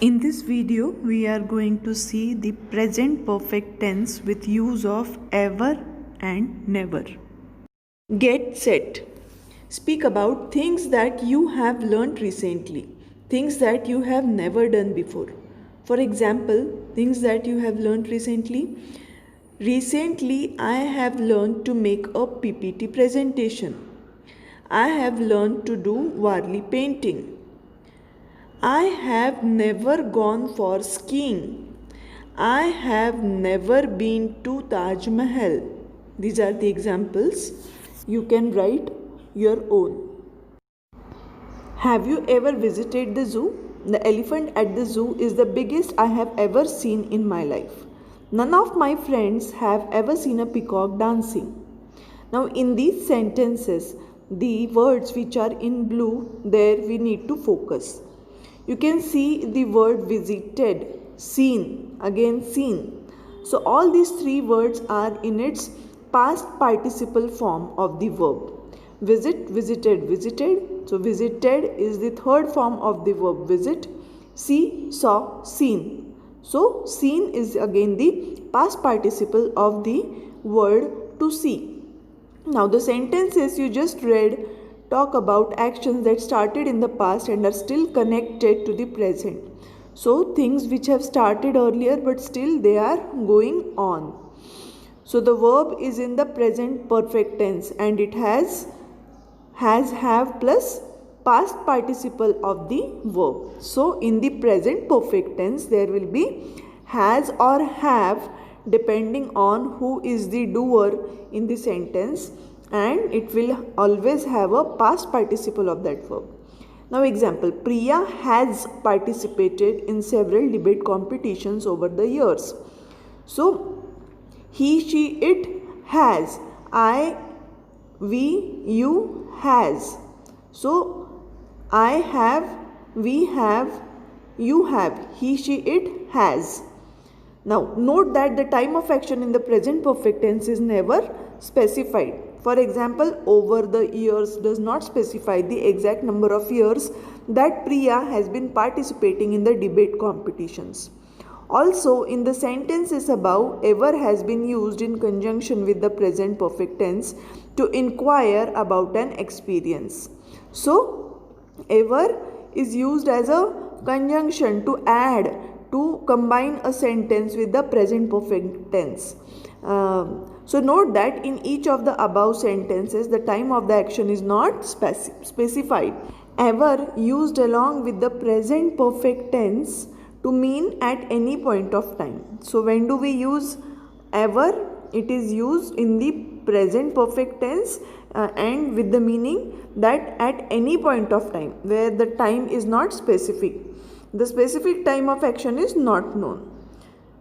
In this video, we are going to see the present perfect tense with use of ever and never. Get set. Speak about things that you have learned recently, things that you have never done before. For example, things that you have learned recently. Recently, I have learned to make a PPT presentation. I have learned to do Warli painting. I have never gone for skiing. I have never been to Taj Mahal. These are the examples. You can write your own. Have you ever visited the zoo? The elephant at the zoo is the biggest I have ever seen in my life. None of my friends have ever seen a peacock dancing. Now, in these sentences, the words which are in blue, there we need to focus. You can see the word visited, seen, again seen. So all these three words are in its past participle form of the verb. Visit, visited, visited. So visited is the third form of the verb visit. See, saw, seen. So seen is again the past participle of the word to see. Now the sentences you just read talk about actions that started in the past and are still connected to the present. So things which have started earlier but still they are going on. So the verb is in the present perfect tense and it has, have plus past participle of the verb. So in the present perfect tense there will be has or have depending on who is the doer in the sentence, and it will always have a past participle of that verb. Now example, Priya has participated in several debate competitions over the years. So he, she, it has. I, we, you has. So I have, we have, you have. He, she, it has. Now note that the time of action in the present perfect tense is never specified. For example, over the years does not specify the exact number of years that Priya has been participating in the debate competitions. Also, in the sentences above, ever has been used in conjunction with the present perfect tense to inquire about an experience. So, ever is used as a conjunction to add, to combine a sentence with the present perfect tense. So note that in each of the above sentences, the time of the action is not specified. Ever used along with the present perfect tense to mean at any point of time. So when do we use ever? It is used in the present perfect tense and with the meaning that at any point of time, where the time is not specific. The specific time of action is not known.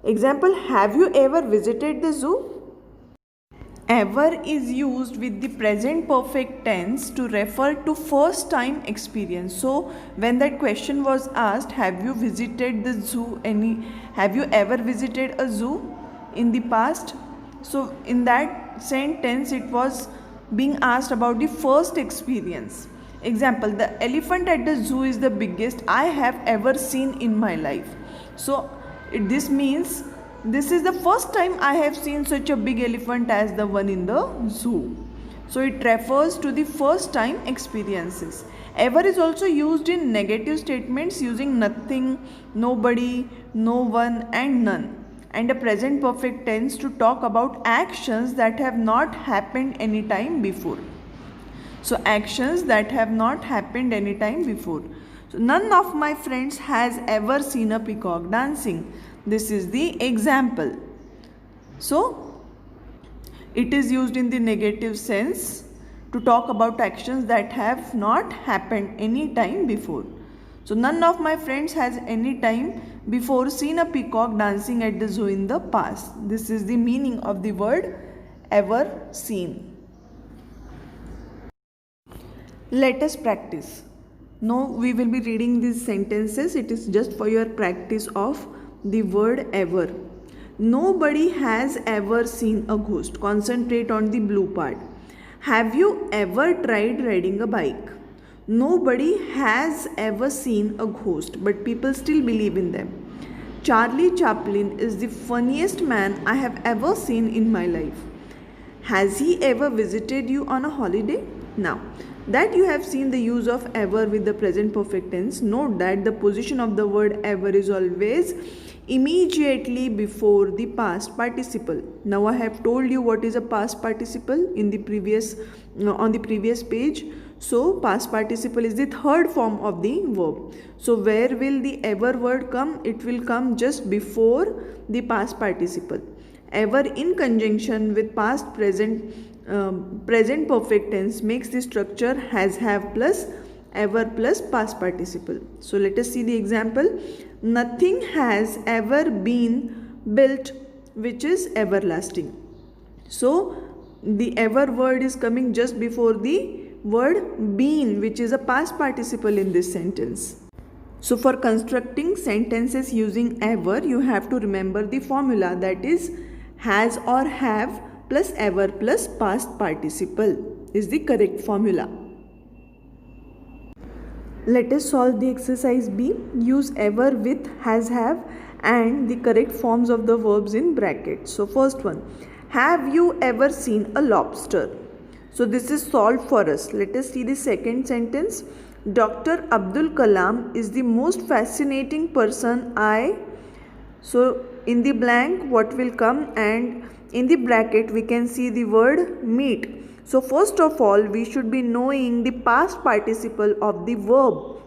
Example, have you ever visited the zoo? Ever is used with the present perfect tense to refer to first time experience. So when that question was asked, have you visited the zoo, have you ever visited a zoo in the past? So in that sentence it was being asked about the first experience. Example, the elephant at the zoo is the biggest I have ever seen in my life. So this means this is the first time I have seen such a big elephant as the one in the zoo. So it refers to the first time experiences. Ever is also used in negative statements using nothing, nobody, no one and none, and a present perfect tense to talk about actions that have not happened any time before. So actions that have not happened any time before. So none of my friends has ever seen a peacock dancing. This is the example. So it is used in the negative sense to talk about actions that have not happened any time before. So none of my friends has any time before seen a peacock dancing at the zoo in the past. This is the meaning of the word ever seen. Let us practice. Now we will be reading these sentences. It is just for your practice of the word ever. Nobody has ever seen a ghost. Concentrate on the blue part. Have you ever tried riding a bike? Nobody has ever seen a ghost, but people still believe in them. Charlie Chaplin is the funniest man I have ever seen in my life. Has he ever visited you on a holiday? Now, that you have seen the use of ever with the present perfect tense, note that the position of the word ever is always immediately before the past participle. Now I have told you what is a past participle in the previous on the previous page. So past participle is the third form of the verb. So where will the ever word come? It will come just before the past participle. Ever in conjunction with past present perfect tense makes the structure has, have plus ever plus past participle. So let us see the example. Nothing has ever been built which is everlasting. So the ever word is coming just before the word been, which is a past participle in this sentence. So for constructing sentences using ever, you have to remember the formula, that is has or have plus ever plus past participle is the correct formula. Let us solve the exercise B. Use ever with has, have and the correct forms of the verbs in brackets. So first one, have you ever seen a lobster? So this is solved for us. Let us see the second sentence. Dr. Abdul Kalam is the most fascinating person So in the blank what will come, and in the bracket we can see the word meet. So first of all we should be knowing the past participle of the verb,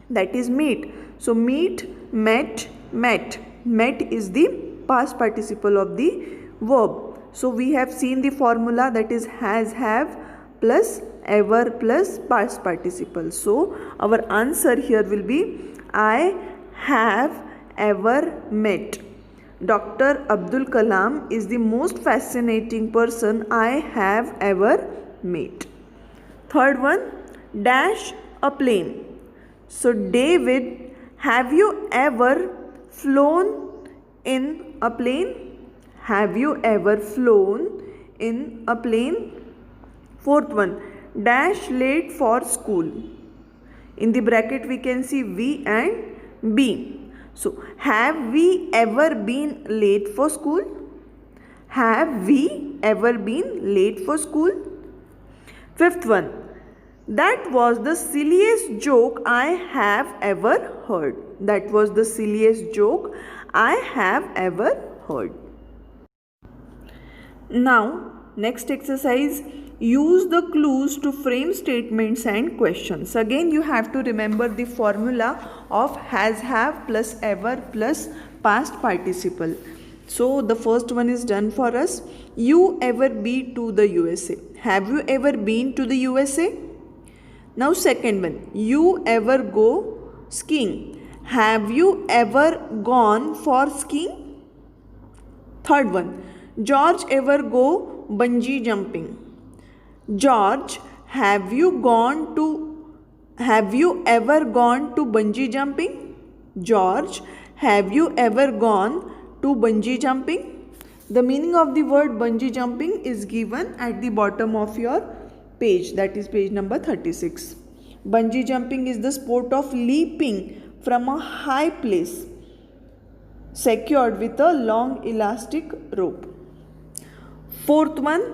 that is meet. So meet, met, met. Met is the past participle of the verb. So we have seen the formula, that is has, have plus ever plus past participle. So our answer here will be I have ever met. Dr. Abdul Kalam is the most fascinating person I have ever met. Third one, dash a plane. So David, have you ever flown in a plane? Have you ever flown in a plane? Fourth one, dash late for school. In the bracket we can see V and B. So have we ever been late for school? Have we ever been late for school? Fifth one, that was the silliest joke I have ever heard. That was the silliest joke I have ever heard. Now, next exercise, use the clues to frame statements and questions. Again, you have to remember the formula of has, have plus ever plus past participle. So, the first one is done for us. You ever be to the USA? Have you ever been to the USA? Now, second one, you ever go skiing? Have you ever gone for skiing? Third one, George ever go bungee jumping? George, have you ever gone to bungee jumping? George, have you ever gone to bungee jumping? The meaning of the word bungee jumping is given at the bottom of your page, that is page number 36. Bungee jumping is the sport of leaping from a high place secured with a long elastic rope. Fourth one,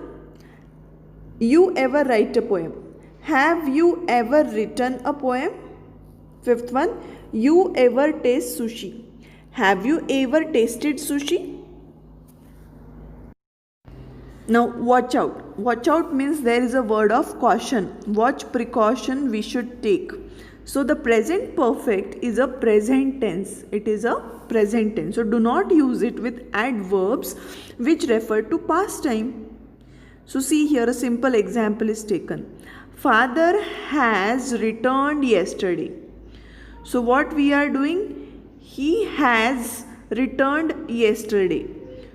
you ever write a poem? Have you ever written a poem? Fifth one, you ever taste sushi? Have you ever tasted sushi? Now watch out. Watch out means there is a word of caution. Watch precaution we should take. So the present perfect is a present tense. It is a present tense. So do not use it with adverbs which refer to past time. So see here a simple example is taken. Father has returned yesterday. So what we are doing? He has returned yesterday.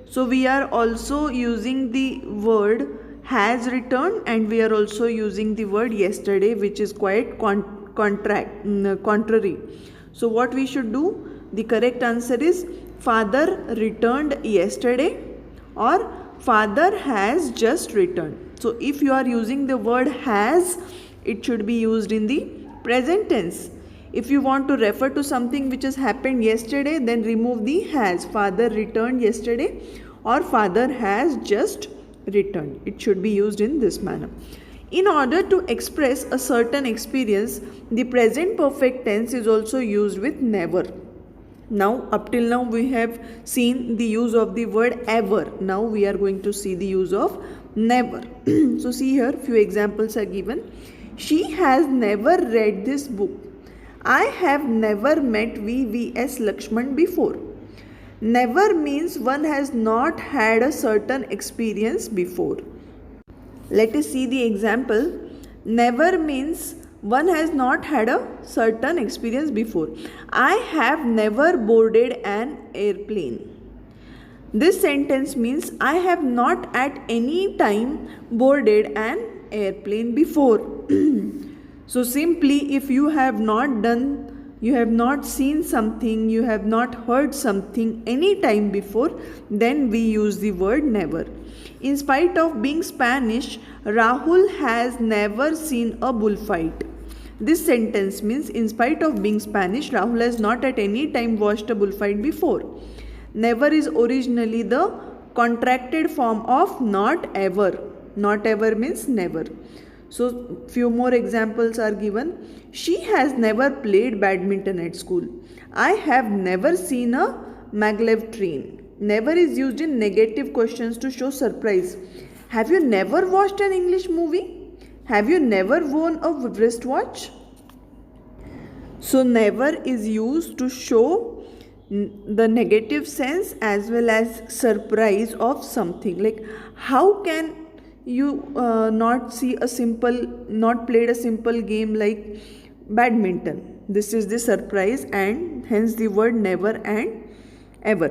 So we are also using the word has returned, and we are also using the word yesterday, which is quite contrary. So what we should do? The correct answer is father returned yesterday or father has just returned. So if you are using the word has, it should be used in the present tense. If you want to refer to something which has happened yesterday, then remove the has. Father returned yesterday or father has just returned. It should be used in this manner. In order to express a certain experience, the present perfect tense is also used with never. Now, up till now we have seen the use of the word ever. Now we are going to see the use of never. So see here, few examples are given. She has never read this book. I have never met VVS Lakshman before. Never means one has not had a certain experience before. Let us see the example. Never means one has not had a certain experience before. I have never boarded an airplane. This sentence means I have not at any time boarded an airplane before. So simply, if you have not done, you have not seen something, you have not heard something any time before, then we use the word never. In spite of being Spanish, Rahul has never seen a bullfight. This sentence means in spite of being Spanish, Rahul has not at any time watched a bullfight before. Never is originally the contracted form of not ever. Not ever means never. So few more examples are given. She has never played badminton at school. I have never seen a maglev train. Never is used in negative questions to show surprise. Have you never watched an English movie? Have you never worn a wristwatch? So never is used to show the negative sense as well as surprise of something. Like how can you not played a simple game like badminton? This is the surprise, and hence the word never and ever.